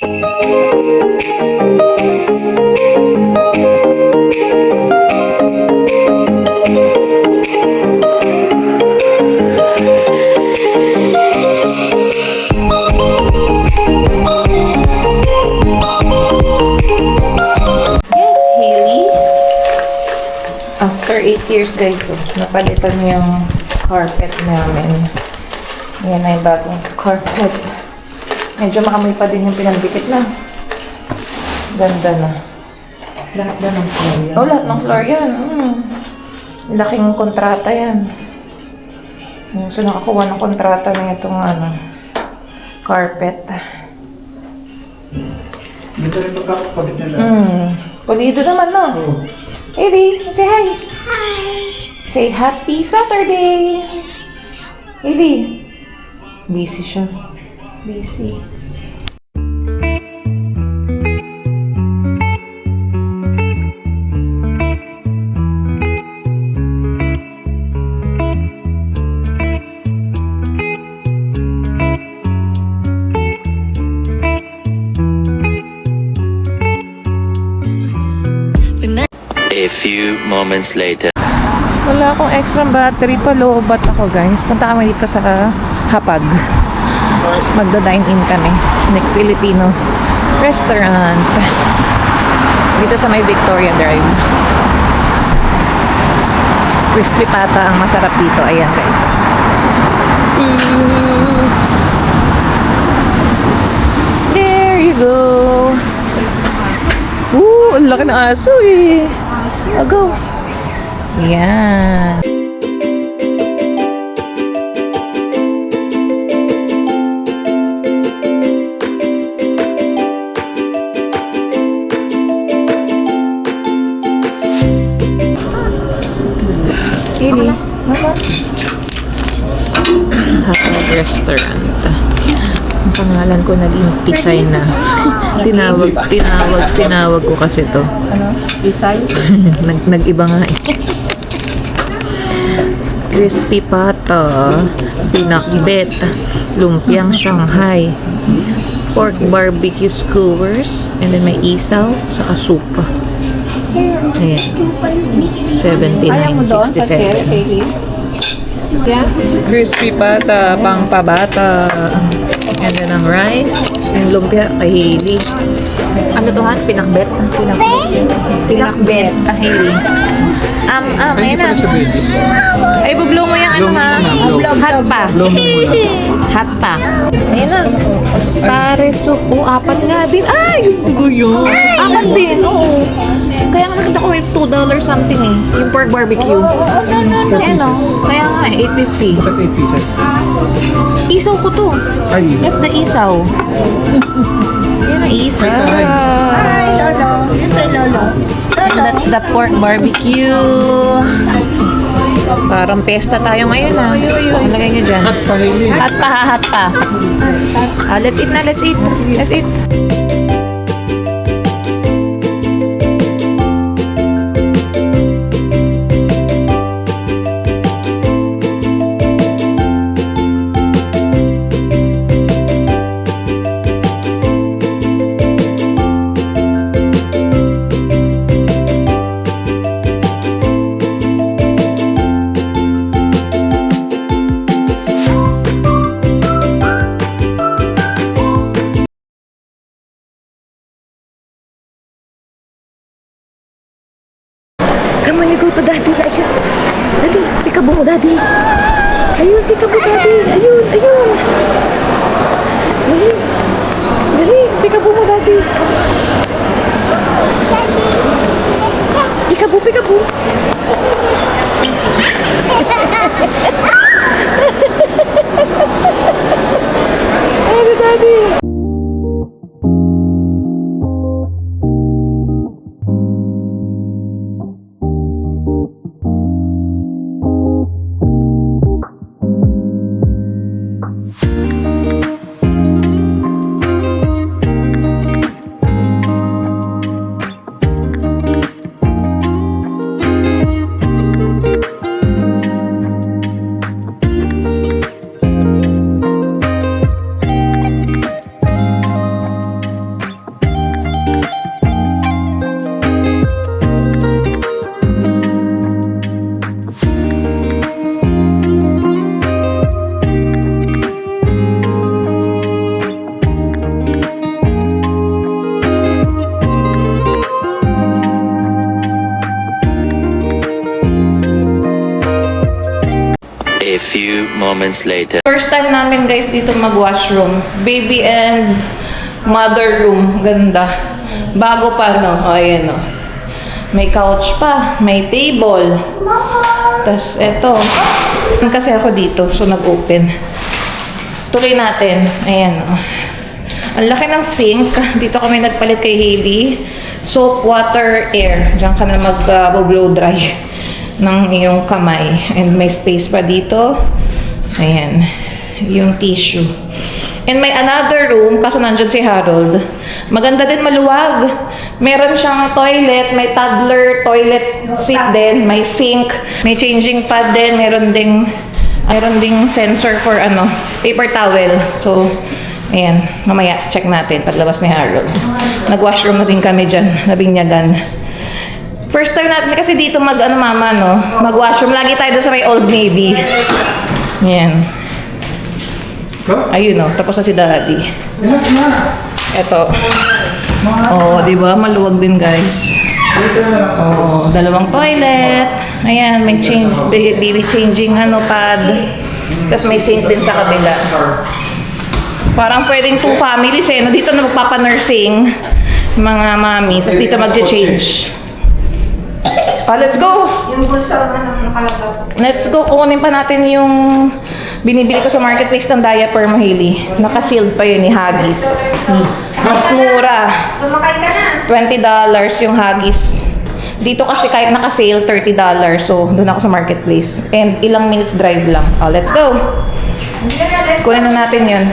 After 8 years guys, so, napalitan yung carpet namin. Yan na yung bagong carpet. Medyo maamoy pa din yung pinagdikit na. Ganda na. Lahat na ng floor yan. Oh, lahat ng floor yan. Laking kontrata yan. So, nakakuha ng kontrata na itong carpet. Dito rin pagkakapagit nila. Pulido naman, no? Hey, Lee, say hi. Hi. Say happy Saturday. Hey, Lee. Busy siya. Busy. A few moments later. Wala akong extra battery pa. Lobat ako, guys. Punta kami dito sa Hapag. Magda-dine-in kami. Filipino restaurant. Dito sa may Victoria Drive. Crispy pata ang masarap dito. Ayan, guys. There you go. Ang laki ng aso eh. Go. Yan. Ili. Hapag Restaurant. Ang pangalan ko naging Tisay na. Tinawag ko kasi to. Ano? Isay? Nag-iba nga eh. Crispy pata, pinakbet, lumpiang Shanghai, pork barbecue skewers, and then may isaw, saka soup. Ayan. 79.67. Crispy pata, pang pabata. And then ang rice, yung lumpia kay Hailey. Ano to ha? Pinakbet? Pinakbet. Hailey. Ayun na. Ay, bublo mo yung ano ha? Hot pa. Hot pa. Ayun na. Pare soup. Oh, apat nga din. Ay, gusto ko yun. Apat din, oo. Kaya nga nakita ko yung $2 something eh. Yung pork barbecue. Ayan o. Kaya nga eh, $8.50. Bakit 8 pieces? Isaw ko to. Ay, That's the isaw. Yan ang isaw. Hi, Lolo. Yes, Lolo. And that's the pork barbecue. Parang pesta tayo ngayon ah. Ang lagay nyo dyan. hot pa Hailey. Hot pa, hot pa. Let's eat na, let's eat. Let's eat. Come on, you go to daddy. Ayun. Dali, peekaboo mo, daddy. Ayun, peekaboo, daddy. Ayun, ayun. Dali. Dali, peekaboo mo, daddy. Peekaboo, peekaboo. Ayun, daddy. few moments later. First time namin guys dito mag-washroom. Baby and mother room. Ganda. Bago pa, no? O, ayan, no? May couch pa. May table. Tapos, eto. Kasi ako dito, so nag-open. Tuloy natin. Ayan, no? Ang laki ng sink. Dito kami nagpalit kay Hailey. Soap, water, air. Diyan ka na mag-blow dry ng iyong kamay. And may space pa dito. Ayan. Yung tissue. And may another room, kaso nandyan si Harold. Maganda din, maluwag. Meron siyang toilet, may toddler toilet seat din, may sink, may changing pad din, meron ding sensor for paper towel. So, ayan, mamaya check natin paglabas ni Harold. Nag-washroom na din kami dyan, nabinyagan. First time natin kasi dito mag-washroom. Lagi tayo doon sa may Old Navy. Ayan. Ayun, tapos na si Daddy. Eto. Oh, di ba? Maluwag din, guys. Oh, dalawang toilet. Ayan, may baby changing pad. Tapos may sink din sa kabila. Parang pwedeng 2 families Dito na magpapa-nursing mga mami. Tapos dito mag-change. Let's go! Yung bulsa nakalabas. Let's go. Kukunin pa natin yung binibili ko sa marketplace ng diaper mo, Hailey. Naka-sealed pa yun ni Huggies. Mas mura. Sumakay ka na. $20 yung Huggies. Dito kasi kahit naka-sale, $30. So, doon ako sa marketplace. And ilang minutes drive lang. Let's go! Kunin na natin yun.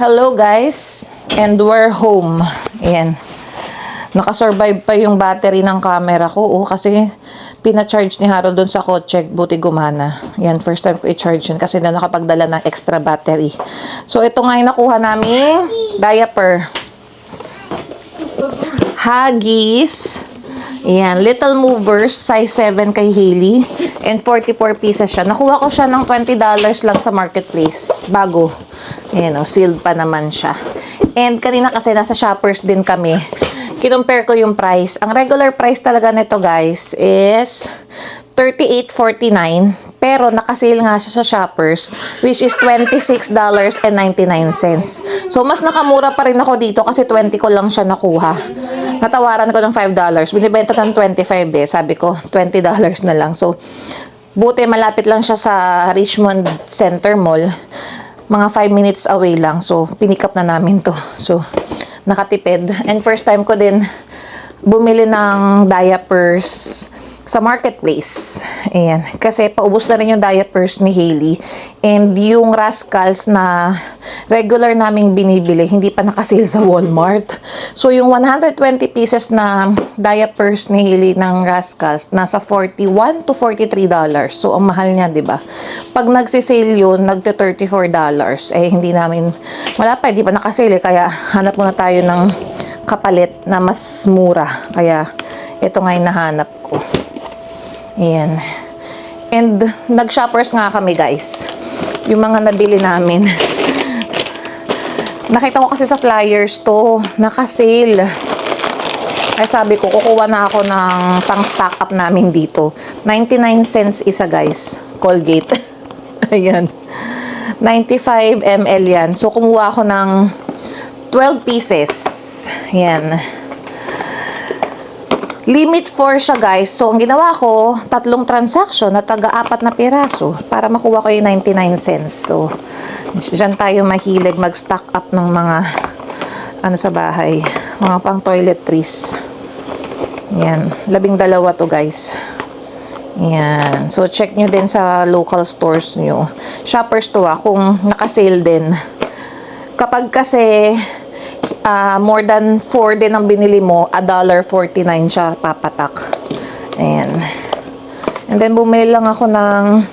Hello guys, and we're home. Ayan. Nakasurvive pa yung battery ng camera ko. Kasi pina-charge ni Harold dun sa kotse. Buti gumana. Ayan, first time ko i-charge yun kasi na nakapagdala ng extra battery. So, ito nga yung nakuha namin diaper. Huggies. Ayan, Little Movers, size 7 kay Hailey. And 44 pieces siya. Nakuha ko siya ng $20 lang sa marketplace. Bago. Ayan o, sealed pa naman siya. And kanina kasi nasa Shoppers din kami. Kinumpare ko yung price. Ang regular price talaga nito guys is $38.49. Pero nakasale nga siya sa Shoppers, which is $26.99. So, mas nakamura pa rin ako dito kasi 20 ko lang siya nakuha. Natawaran ko ng $5. Binibenta ng 25 eh. Sabi ko, $20 na lang. So, buti malapit lang siya sa Richmond Center Mall. Mga 5 minutes away lang. So, pinick up na namin to. So, nakatipid. And first time ko din bumili ng diapers sa marketplace. Ayan. Kasi paubos na rin yung diapers ni Hailey. And yung Rascals na regular naming binibili, hindi pa nakasale sa Walmart. So, yung 120 pieces na diapers ni Hailey ng Rascals, nasa $41 to $43. So, ang mahal niya, di ba? Pag nagsisale yun, nagte-$34. Eh, hindi namin, wala pa, hindi pa nakasale. Kaya, hanap muna tayo ng kapalit na mas mura. Kaya, ito nga yung nahanap ko. Ayan. And, nag-shoppers nga kami, guys. Yung mga nabili namin. Nakita ko kasi sa flyers to, naka-sale. Ay, sabi ko, kukuha na ako ng pang-stock up namin dito. 99 cents isa, guys. Colgate. Ayan. 95 ml yan. So, kumuha ako ng 12 pieces. Ayan. Limit 4 siya, guys. So, ang ginawa ko, 3 transaction na taga-4 na piraso para makuha ko yung 99 cents. So, dyan tayo mahilig mag-stock up ng mga ano sa bahay. Mga pang toiletries. Yan. 12 to, guys. Yan. So, check nyo din sa local stores nyo. Shoppers to, kung nakasale din. Kapag kasi more than 4 din ang binili mo, $1.49 siya papatak. Ayan. And then, bumili lang ako ng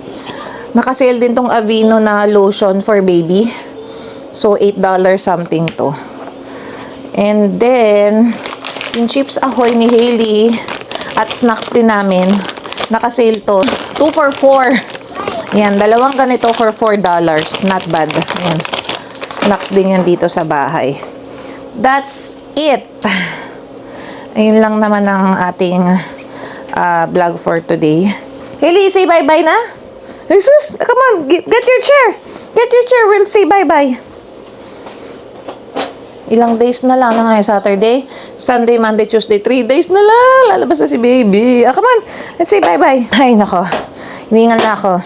nakasale din tong Aveeno na lotion for baby. So, $8 something to. And then, yung Chips Ahoy ni Hailey at snacks din namin, nakasale to. 2 for 4. Yan, dalawang ganito for $4. Not bad. Yan. Snacks din yan dito sa bahay. That's it. Ayun lang naman ang ating vlog for today. Hailey, say bye-bye na. Jesus, come on, get your chair. Get your chair, we'll say bye-bye. Ilang days na lang na ngayon, Saturday, Sunday, Monday, Tuesday, 3 days na lang. Lalabas na si baby. Come on, let's say bye-bye. Ay, nako. Hiningal na ako.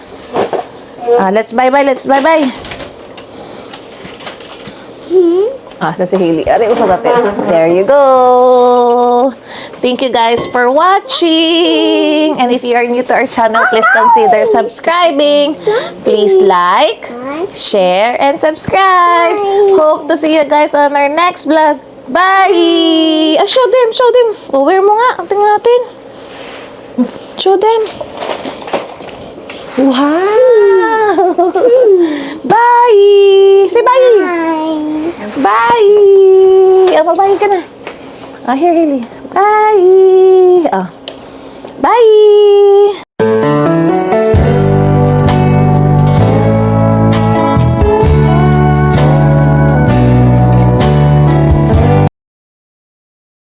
Let's bye-bye, let's bye-bye. Sa si Hailey. Aray, usagapin. There you go. Thank you guys for watching. And if you are new to our channel, please consider subscribing. Please like, share, and subscribe. Hope to see you guys on our next vlog. Bye! Show them, show them. Wear mo nga. Tingnan natin. Show them. Wow! Bye! Say bye! Bye! Bye ka na. Here, Hailey. Bye! Bye!